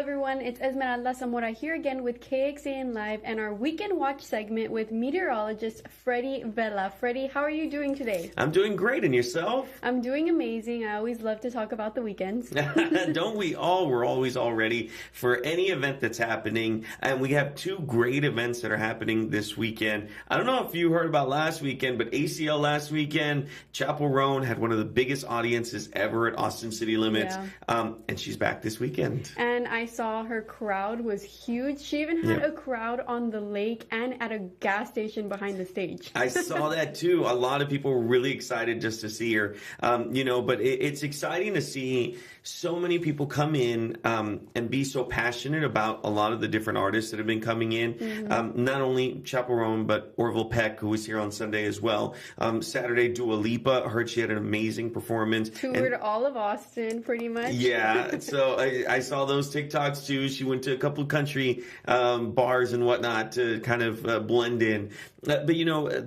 everyone, it's Esmeralda Zamora here again with KXAN Live and our Weekend Watch segment with meteorologist Freddy Vela. Freddy, how are you doing today? I'm doing great, and yourself? I'm doing amazing. I always love to talk about the weekends. Don't we all? We're always all ready for any event that's happening, and we have two great events that are happening this weekend. I don't know if you heard about last weekend, but ACL last weekend, Chapel Roan had one of the biggest audiences ever at Austin City Limits, and she's back this weekend. And I saw her crowd was huge. She even had a crowd on the lake and at a gas station behind the stage. I saw that too. A lot of people were really excited just to see her. But it's exciting to see so many people come in and be so passionate about a lot of the different artists that have been coming in. Not only Chapel Roan, but Orville Peck, who was here on Sunday as well. Saturday, Dua Lipa. I heard she had an amazing performance. Toured all of Austin, pretty much. Yeah, so I saw those TikToks too. She went to a couple of country bars and whatnot to kind of blend in. But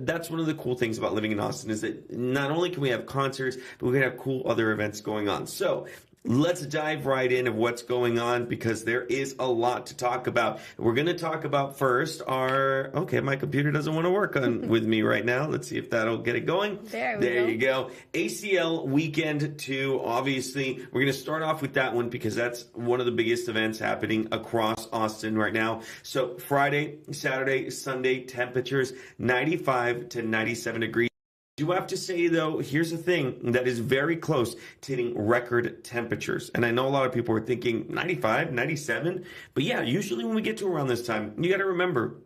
that's one of the cool things about living in Austin is that not only can we have concerts, but we can have cool other events going on. So let's dive right in of what's going on because there is a lot to talk about. We're going to talk about first my computer doesn't want to work with me right now. Let's see if that'll get it going. There you go. ACL Weekend 2. Obviously, we're going to start off with that one because that's one of the biggest events happening across Austin right now. So Friday, Saturday, Sunday, temperatures 95 to 97 degrees. I do have to say, though, here's the thing that is very close to hitting record temperatures. And I know a lot of people are thinking 95, 97. But yeah, usually when we get to around this time, you got to remember,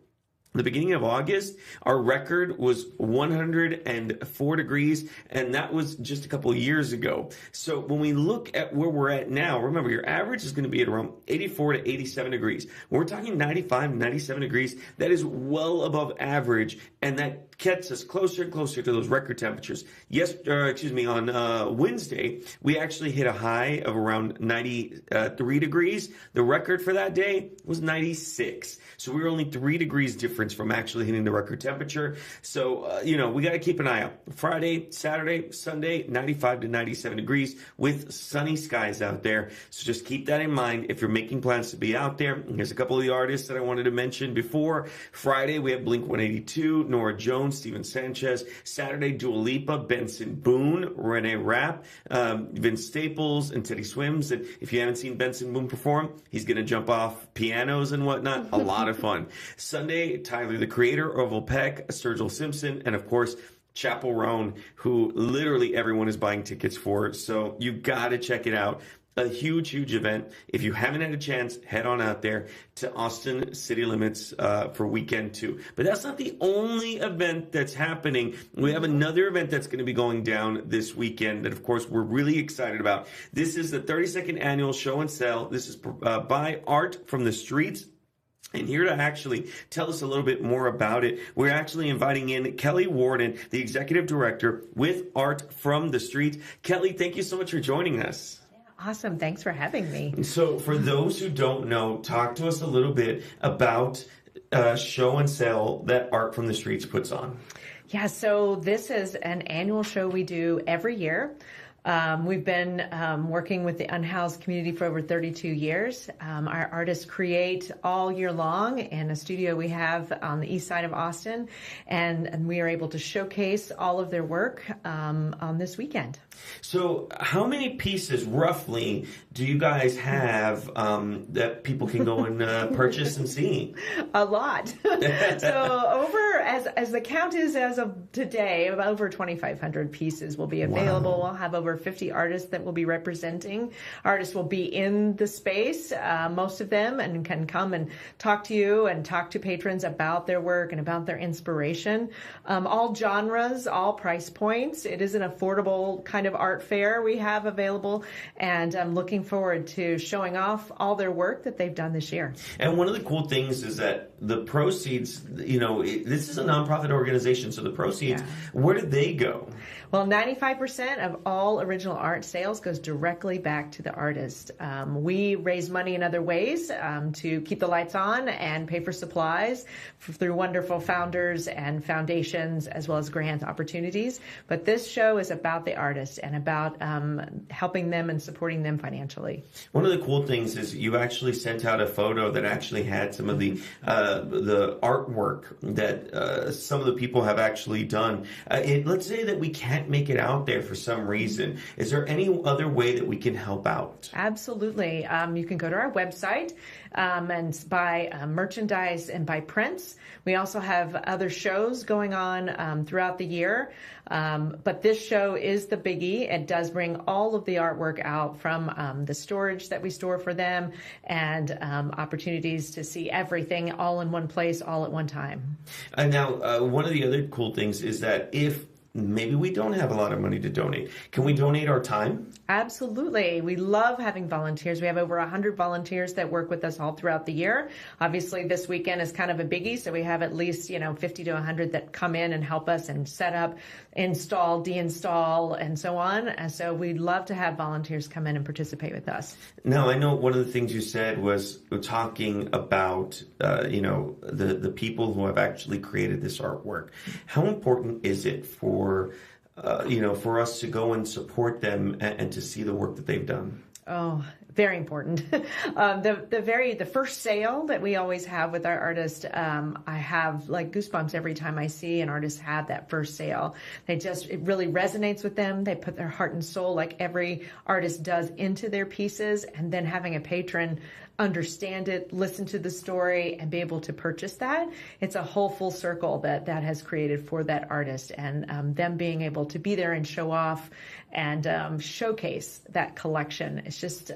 the beginning of August, our record was 104 degrees, and that was just a couple of years ago. So when we look at where we're at now, remember, your average is going to be at around 84 to 87 degrees. When we're talking 95, 97 degrees, that is well above average, and that gets us closer and closer to those record temperatures. On Wednesday, we actually hit a high of around 93 degrees. The record for that day was 96. So we were only 3 degrees difference from actually hitting the record temperature. So, we got to keep an eye out. Friday, Saturday, Sunday, 95 to 97 degrees with sunny skies out there. So just keep that in mind if you're making plans to be out there. And here's a couple of the artists that I wanted to mention before. Friday, we have Blink-182, Norah Jones, Steven Sanchez. Saturday, Dua Lipa, Benson Boone, Renee Rapp, Vince Staples, and Teddy Swims. And if you haven't seen Benson Boone perform, he's going to jump off pianos and whatnot. A lot of fun. Sunday, Tyler, the Creator, Orville Peck, Sturgill Simpson, and of course, Chapel Roan, who literally everyone is buying tickets for. So you got to check it out. A huge, huge event. If you haven't had a chance, head on out there to Austin City Limits for weekend 2. But that's not the only event that's happening. We have another event that's going to be going down this weekend that, of course, we're really excited about. This is the 32nd annual show and sell. This is by Art from the Streets. And here to actually tell us a little bit more about it, we're actually inviting in Kelly Warden, the executive director with Art from the Streets. Kelly, thank you so much for joining us. Awesome. Thanks for having me. So for those who don't know, talk to us a little bit about show and sell that Art from the Streets puts on. Yeah, so this is an annual show we do every year. We've been working with the unhoused community for over 32 years. Our artists create all year long in a studio we have on the east side of Austin, and we are able to showcase all of their work on this weekend. So how many pieces roughly do you guys have that people can go and purchase and see? A lot. So over, as the count is as of today, about over 2,500 pieces will be available. Wow. We'll have over 50 artists that will be representing. Artists will be in the space, most of them, and can come and talk to you and talk to patrons about their work and about their inspiration. All genres, all price points. It is an affordable kind of art fair we have available, and I'm looking forward to showing off all their work that they've done this year. And one of the cool things is that the proceeds, this is a nonprofit organization, so the proceeds, where do they go? Well, 95% of all original art sales goes directly back to the artist. We raise money in other ways to keep the lights on and pay for supplies through wonderful founders and foundations, as well as grant opportunities. But this show is about the artist and about helping them and supporting them financially. One of the cool things is you actually sent out a photo that actually had some of the artwork that some of the people have actually done. Let's say that we can't make it out there for some reason. Is there any other way that we can help out? Absolutely. You can go to our website and buy merchandise and buy prints. We also have other shows going on throughout the year. But this show is the biggie. It does bring all of the artwork out from the storage that we store for them and opportunities to see everything all in one place, all at one time. And now, one of the other cool things is that if maybe we don't have a lot of money to donate, can we donate our time? Absolutely. We love having volunteers. We have over 100 volunteers that work with us all throughout the year. Obviously, this weekend is kind of a biggie, so we have at least 50 to 100 that come in and help us and set up, install, deinstall, and so on. And so we'd love to have volunteers come in and participate with us. Now, I know one of the things you said was talking about the people who have actually created this artwork. How important is it for us to go and support them and to see the work that they've done? Oh, very important. The first sale that we always have with our artist, I have like goosebumps every time I see an artist have that first sale. It really resonates with them. They put their heart and soul, like every artist does, into their pieces, and then having a patron understand it, listen to the story, and be able to purchase that. It's a whole full circle that has created for that artist, and them being able to be there and show off and showcase that collection. It's just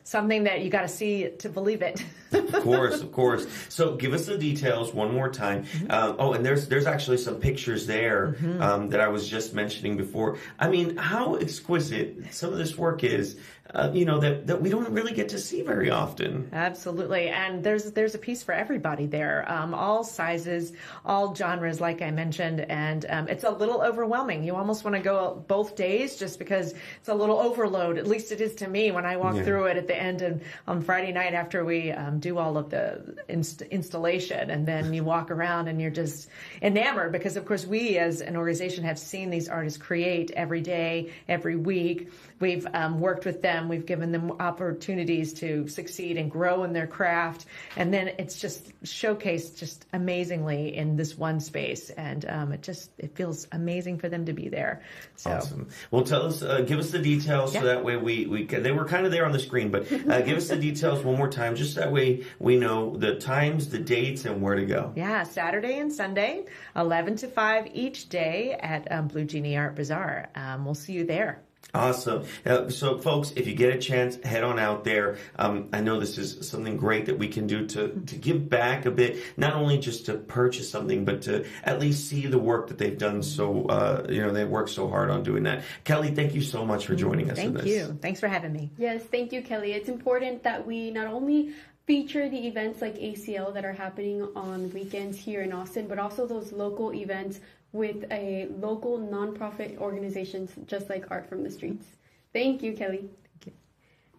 something that you got to see to believe it. Of course. So give us the details one more time. And there's actually some pictures there that I was just mentioning before. I mean, how exquisite some of this work is. That we don't really get to see very often. Absolutely. And there's a piece for everybody there, all sizes, all genres, like I mentioned. And it's a little overwhelming. You almost want to go both days just because it's a little overload. At least it is to me when I walk through it at the end and on Friday night after we do all of the installation. And then you walk around and you're just enamored because, of course, we as an organization have seen these artists create every day, every week. We've worked with them. We've given them opportunities to succeed and grow in their craft. And then it's just showcased just amazingly in this one space. And it feels amazing for them to be there. So. Awesome. Well, tell us, give us the details so that way we can, they were kind of there on the screen, but give us the details one more time, just that way we know the times, the dates, and where to go. Yeah, Saturday and Sunday, 11 to 5 each day at Blue Genie Art Bazaar. We'll see you there. Awesome. So, folks, if you get a chance, head on out there. I know this is something great that we can do to give back a bit, not only just to purchase something, but to at least see the work that they've done. So, they worked so hard on doing that. Kelly, thank you so much for joining us. Thank you. Thanks for having me. Yes, thank you, Kelly. It's important that we not only feature the events like ACL that are happening on weekends here in Austin, but also those local events with a local nonprofit organizations just like Art from the Streets. Thank you, Kelly. Thank you.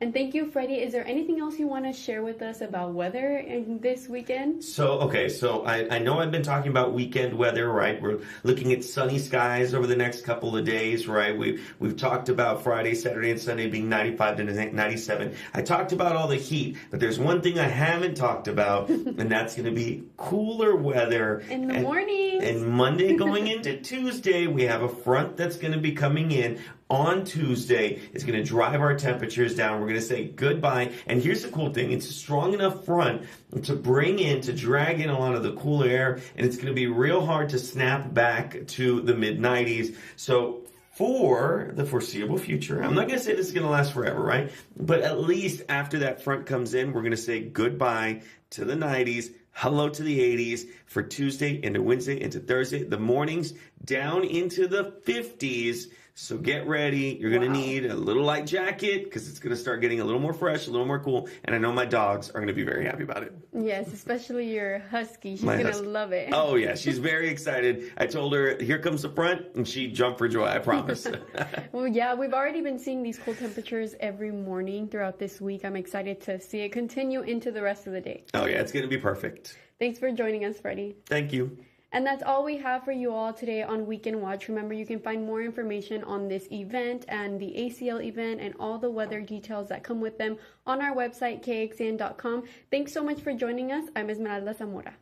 And thank you, Freddie. Is there anything else you want to share with us about weather in this weekend? So I know I've been talking about weekend weather, right? We're looking at sunny skies over the next couple of days, right? We've talked about Friday, Saturday, and Sunday being 95 to 97. I talked about all the heat, but there's one thing I haven't talked about, and that's going to be cooler weather. In the morning. And Monday going into Tuesday, we have a front that's going to be coming in on Tuesday. It's going to drive our temperatures down. We're going to say goodbye. And here's the cool thing. It's a strong enough front to drag in a lot of the cool air. And it's going to be real hard to snap back to the mid-90s. So for the foreseeable future, I'm not going to say this is going to last forever, right? But at least after that front comes in, we're going to say goodbye to the 90s. Hello to the 80s for Tuesday into Wednesday into Thursday. The mornings down into the 50s. So get ready. You're going to need a little light jacket because it's going to start getting a little more fresh, a little more cool. And I know my dogs are going to be very happy about it. Yes, especially your husky. She's going to love it. Oh, yeah. She's very excited. I told her, here comes the front, and she jumped for joy, I promise. Well, yeah, we've already been seeing these cool temperatures every morning throughout this week. I'm excited to see it continue into the rest of the day. Oh, yeah. It's going to be perfect. Thanks for joining us, Freddy. Thank you. And that's all we have for you all today on Weekend Watch. Remember, you can find more information on this event and the ACL event and all the weather details that come with them on our website, kxan.com. Thanks so much for joining us. I'm Esmeralda Zamora.